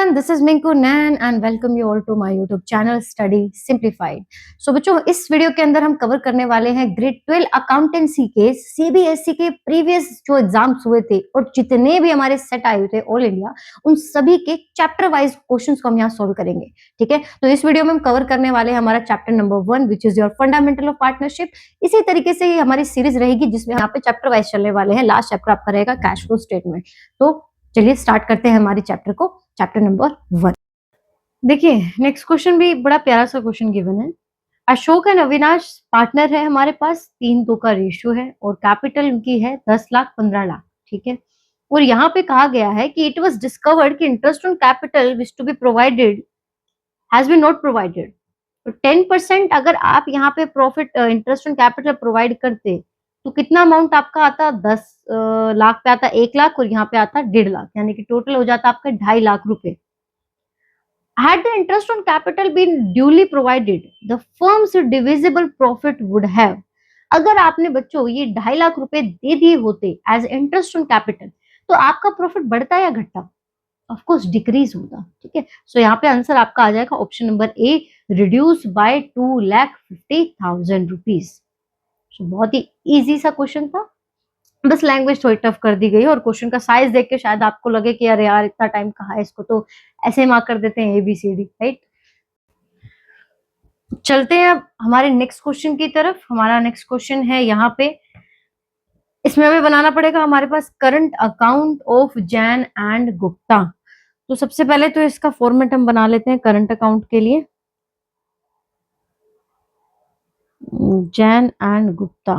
everyone, this is Minku Nan and welcome you all to my YouTube channel Study Simplified. So बच्चों, इस video के अंदर हम cover करने वाले हैं ग्रेड 12 अकाउंटेंसी के सीबीएसई के प्रीवियस जो एग्जाम्स हुए थे और जितने भी हमारे सेट आए हुए थे ऑल इंडिया, उन सभी के चैप्टर वाइज क्वेश्चंस को हम यहाँ सॉल्व करेंगे। ठीक है, तो इस वीडियो में हम कवर करने वाले हैं हमारा chapter number 1 which is your fundamental of partnership. इसी तरीके से ही हमारी सीरीज रहेगी जिसमें यहाँ पे चैप्टर वाइज चलने वाले हैं। लास्ट चैप्टर आपका रहेगा कैश फ्लो स्टेटमेंट। तो चलिए स्टार्ट करते हैं हमारे चैप्टर को, चैप्टर नंबर 1। देखिए नेक्स्ट क्वेश्चन भी बड़ा प्यारा सा क्वेश्चन गिवन है। अशोक एंड अविनाश पार्टनर है हमारे पास, 3:2 का रेशियो है और कैपिटल उनकी है 10 लाख 15 लाख। ठीक है, और यहाँ पे कहा गया है कि इट वाज डिस्कवर्ड कि interest on capital which to be provided has been not provided. तो 10% अगर आप यहाँ पे profit interest on capital provide करते तो कितना अमाउंट आपका आता? 10 लाख पे आता 1 लाख और यहाँ पे आता 1.5 लाख, यानी कि टोटल हो जाता आपका 2.5 लाख रुपए। Had the interest on capital been duly provided, the firm's divisible profit would have। अगर आपने बच्चों ये 2.5 लाख रुपए दे दिए होते एज इंटरेस्ट ऑन कैपिटल तो आपका प्रॉफिट बढ़ता या घटता? ऑफ कोर्स डिक्रीज होता। ठीक है, सो यहाँ पे आंसर आपका आ जाएगा option number A, reduce by 2,50,000 rupees. बहुत ही इजी सा क्वेश्चन था, बस लैंग्वेज थोड़ी टफ कर दी गई और क्वेश्चन का साइज देख के शायद आपको लगे कि अरे यार इतना टाइम कहाँ है, इसको तो ऐसे मार्क कर देते हैं ABCD, राइट। चलते हैं अब हमारे नेक्स्ट क्वेश्चन की तरफ। हमारा नेक्स्ट क्वेश्चन है यहाँ पे, इसमें हमें बनाना पड़ेगा हमारे पास current account of Jain and Gupta. तो सबसे पहले तो इसका फॉर्मेट हम बना लेते हैं करंट अकाउंट के लिए, जैन एंड गुप्ता।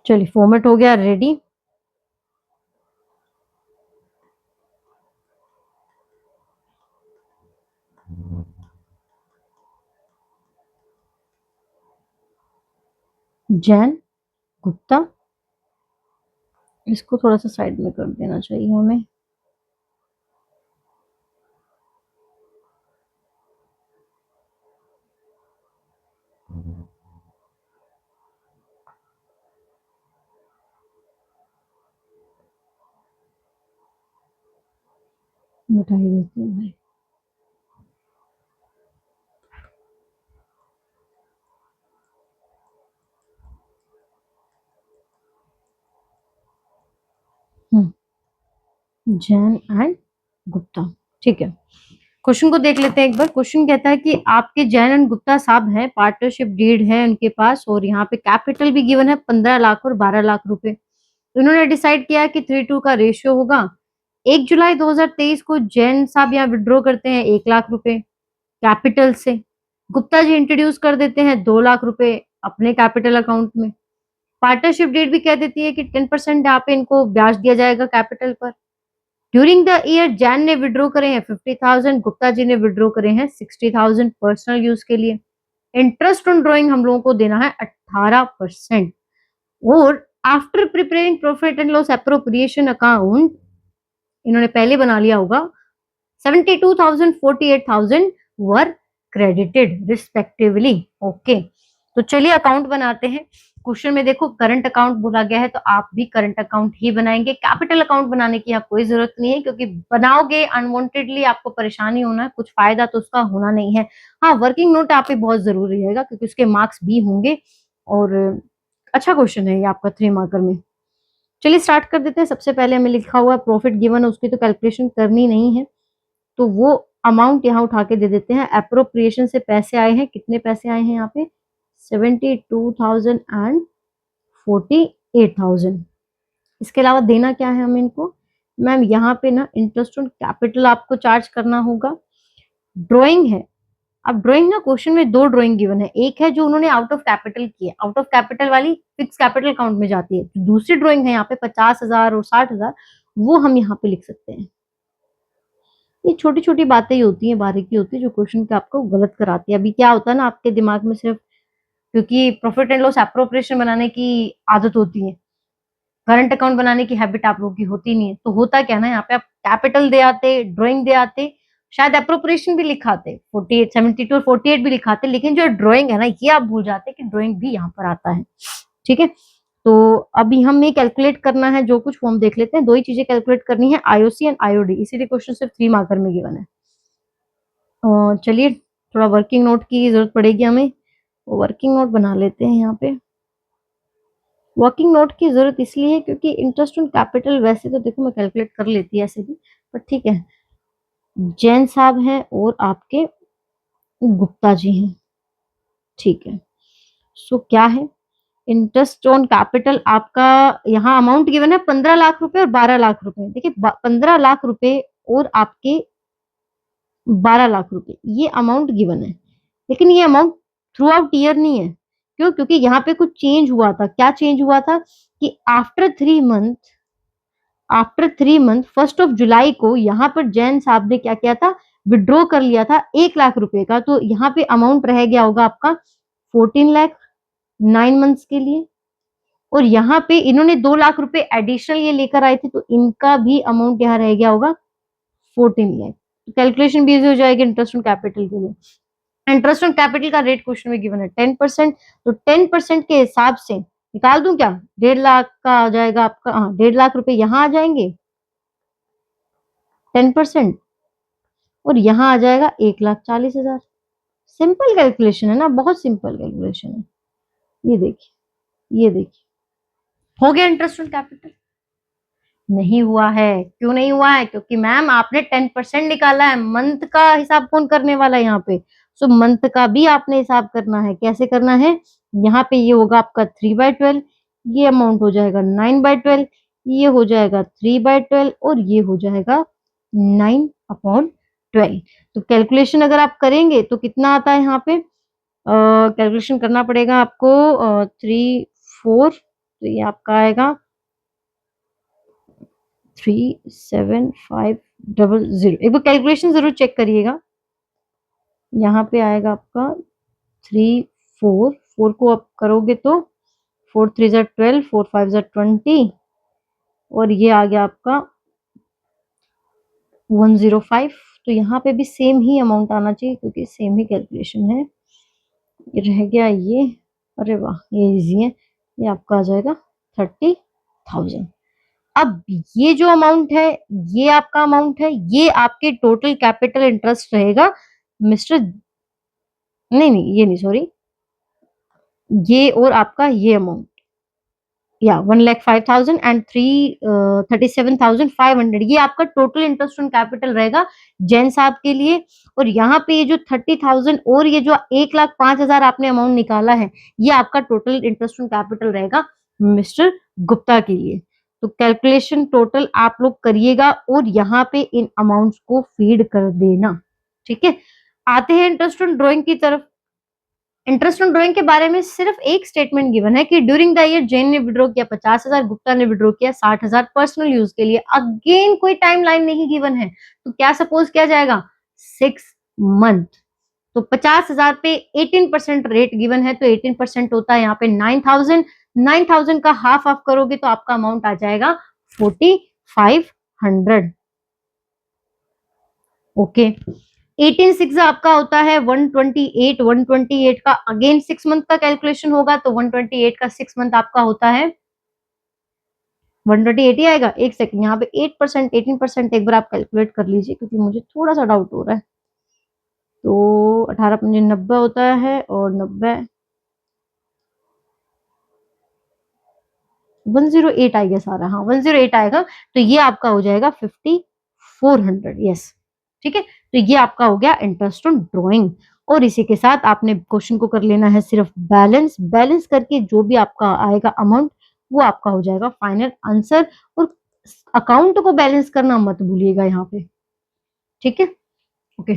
चलिए फॉर्मेट हो गया रेडी। जैन गुप्ता, इसको थोड़ा सा साइड में कर देना चाहिए हमें। मिटाई देती हूँ भाई। जैन एंड गुप्ता, ठीक है। क्वेश्चन को देख लेते हैं एक बार। क्वेश्चन कहता है कि आपके जैन एंड गुप्ता साहब हैं, पार्टनरशिप डीड है उनके पास और यहाँ पे कैपिटल भी गिवन है 15 लाख और 12 लाख रुपए। उन्होंने डिसाइड किया कि 3:2 का रेशियो होगा। 1 जुलाई 2023 को जैन साहब यहाँ विड्रॉ करते हैं 1 लाख रुपए कैपिटल से। गुप्ता जी इंट्रोड्यूस कर देते हैं 2 लाख रुपए अपने कैपिटल अकाउंट में। पार्टनरशिप डेट भी कह देती है कि 10% यहाँ पे इनको ब्याज दिया जाएगा कैपिटल पर। ड्यूरिंग द ईयर जैन ने विड्रॉ करे हैं 50,000, गुप्ता जी ने विड्रॉ करे हैं 60,000 पर्सनल यूज के लिए। इंटरेस्ट ऑन ड्रॉइंग हम लोगों को देना है 18%। और after preparing profit and loss appropriation account, इन्होंने पहले बना लिया होगा, 72,000 48,000 वर क्रेडिटेड रिस्पेक्टिवली। ओके, तो चलिए अकाउंट बनाते हैं। क्वेश्चन में देखो करंट अकाउंट बोला गया है तो आप भी करंट अकाउंट ही बनाएंगे। कैपिटल अकाउंट बनाने की यहाँ कोई जरूरत नहीं है क्योंकि बनाओगे अनवांटेडली आपको परेशानी होना है, कुछ फायदा तो उसका होना नहीं है। हाँ, वर्किंग नोट आप पे बहुत जरूरी रहेगा क्योंकि उसके मार्क्स भी होंगे और अच्छा क्वेश्चन है ये आपका 3 मार्कर में। चलिए स्टार्ट कर देते हैं। सबसे पहले हमें लिखा हुआ प्रॉफिट गिवन है, उसकी तो कैलकुलेशन करनी नहीं है तो वो अमाउंट यहाँ उठा के दे देते हैं। एप्रोप्रिएशन से पैसे आए हैं, कितने पैसे आए हैं यहाँ पे? 72,000 एंड 48,000। इसके अलावा देना क्या है हमें इनको? मैम यहाँ पे ना इंटरेस्ट ऑन कैपिटल आपको चार्ज करना होगा। ड्राइंग है, अब ड्राइंग ना क्वेश्चन में 2 ड्राइंग गिवन है। एक है जो उन्होंने आउट ऑफ कैपिटल की है, आउट ऑफ कैपिटल वाली फिक्स कैपिटल अकाउंट में जाती है। दूसरी ड्राइंग है यहाँ पे 50,000 और 60,000, वो हम यहाँ पे लिख सकते हैं। ये छोटी छोटी बातें ही होती हैं, बारीकी होती है जो क्वेश्चन के आपको गलत कराती है। अभी क्या होता है ना आपके दिमाग में सिर्फ क्योंकि प्रॉफिट एंड लॉस एप्रोप्रिएशन बनाने की आदत होती है करंट अकाउंट बनाने की हैबिट आप लोगों की होती नहीं है, तो होता क्या ना, यहाँ पे आप कैपिटल दे आते, ड्राइंग दे आते, शायद अप्रोप्रिएशन भी लिखाते, 48 72 और 48 भी लिखाते, लेकिन जो ड्राइंग है ना, ये आप भूल जाते कि ड्राइंग भी यहाँ पर आता है। ठीक है, तो अभी हमें कैलकुलेट करना है जो कुछ, वो हम देख लेते हैं। दो ही चीजें कैलकुलेट करनी है, आईओसी एंड आईओडी, इसीलिए क्वेश्चन सिर्फ 3 मार्कर में गिवन है। चलिए, थोड़ा वर्किंग नोट की जरूरत पड़ेगी हमें, वर्किंग नोट बना लेते हैं। यहाँ पे वर्किंग नोट की जरूरत इसलिए है क्योंकि इंटरेस्ट ऑन कैपिटल वैसे तो देखो मैं कैलकुलेट कर लेती है ऐसे भी, पर ठीक है, जैन साहब हैं और आपके गुप्ता जी हैं। ठीक है, सो क्या है, इंटरेस्ट ऑन कैपिटल आपका यहाँ अमाउंट गिवन है 15 लाख रुपए और 12 लाख रुपए। देखिए 15 लाख रुपए और आपके 12 लाख रुपए, ये अमाउंट गिवन है, लेकिन ये अमाउंट थ्रू आउट ईयर नहीं है। क्यों? क्योंकि यहाँ पे कुछ चेंज हुआ था। क्या चेंज हुआ था कि आफ्टर 3 मंथ 1 जुलाई को यहाँ पर जैन साहब ने क्या किया था, विड्रॉ कर लिया था 1 लाख रुपए का, तो यहाँ पे अमाउंट रह गया होगा आपका 14 लाख 9 मंथ्स के लिए। और यहाँ पे इन्होंने 2 लाख रुपए एडिशनल ये लेकर आए थे, तो इनका भी अमाउंट यहाँ रह गया होगा 14 लाख। कैलकुलेशन भी इजी हो जाएगी इंटरेस्ट ऑन कैपिटल के लिए। इंटरेस्ट ऑन कैपिटल का रेट क्वेश्चन में गिवन है 10%, तो 10% के हिसाब से निकाल दूं क्या, 1.5 लाख का आ जाएगा आपका, हाँ 1.5 लाख रुपए यहाँ आ जाएंगे 10%, और यहाँ आ जाएगा 1,40,000। सिंपल कैलकुलेशन है ना, बहुत सिंपल कैलकुलेशन है। ये देखिए, ये देखिए, हो गया इंटरेस्ट ऑन कैपिटल। नहीं हुआ है, क्यों नहीं हुआ है? क्योंकि मैम आपने 10% निकाला है, मंथ का हिसाब कौन करने वाला है यहाँ पे? सो मंथ का भी आपने हिसाब करना है। कैसे करना है? यहाँ पे ये होगा आपका 3/12, ये अमाउंट हो जाएगा 9/12, ये हो जाएगा 3/12, और ये हो जाएगा 9/12। तो कैलकुलेशन अगर आप करेंगे तो कितना आता है यहाँ पे? कैलकुलेशन करना पड़ेगा आपको 3 4, तो ये आपका आएगा 37500। एक बार कैलकुलेशन जरूर चेक करिएगा। यहाँ पे आएगा आपका 3 4 को आप करोगे तो 4 3 12, 4 5 20, और ये आ गया आपका 105। तो यहाँ पे भी सेम ही अमाउंट आना चाहिए क्योंकि सेम ही कैलकुलेशन है। ये रह गया ये, अरे वाह ये इजी है, ये आपका आ जाएगा 30,000। अब ये जो अमाउंट है, ये आपका अमाउंट है, ये आपके टोटल कैपिटल इंटरेस्ट रहेगा मिस्टर, नहीं नहीं ये नहीं, सॉरी, ये और आपका ये अमाउंट, या 1,05,000 एंड 37,500, ये आपका टोटल इंटरेस्ट ऑन कैपिटल रहेगा जैन साहब के लिए। और यहाँ पे ये जो 30,000 और ये जो 1,05,000 आपने अमाउंट निकाला है, ये आपका टोटल इंटरेस्ट ऑन कैपिटल रहेगा मिस्टर गुप्ता के लिए। तो कैलकुलेशन टोटल आप लोग करिएगा और यहाँ पे इन अमाउंट्स को फीड कर देना। ठीक है, आते हैं इंटरेस्ट ऑन ड्रॉइंग की तरफ। इंटरेस्ट ऑन ड्रॉइंग के बारे में सिर्फ एक स्टेटमेंट गिवन है कि ड्यूरिंग द ईयर जैन ने विड्रॉ किया 50,000, गुप्ता ने विड्रॉ किया 60,000 पर्सनल यूज के लिए। अगेन कोई टाइमलाइन नहीं गिवन है, तो क्या सपोज किया जाएगा? 6 मंथ। तो 50,000 पे 18% रेट गिवन है, तो 18% होता है यहाँ पे 9,000। 9,000 का हाफ ऑफ करोगे तो आपका अमाउंट आ जाएगा 4,500। ओके, 18/6 आपका होता है 128। 128 का अगेन 6 मंथ का कैलकुलेशन होगा, तो 128 का 6 मंथ आपका होता है 128 ही आएगा। एक सेकंड, यहाँ पे 8% 18% एक बार आप कैलकुलेट कर लीजिए क्योंकि मुझे थोड़ा सा डाउट हो रहा है। तो 18×5 90 होता है, और 90 108 आएगा सारा, हाँ 108 आएगा, तो ये आपका हो जाएगा 5,400। यस, ठीक है, तो ये आपका हो गया इंटरेस्ट ऑन ड्रॉइंग। और इसी के साथ आपने क्वेश्चन को कर लेना है सिर्फ बैलेंस। बैलेंस करके जो भी आपका आएगा अमाउंट, वो आपका हो जाएगा फाइनल आंसर। और अकाउंट को बैलेंस करना मत भूलिएगा यहाँ पे। ठीक है, ओके।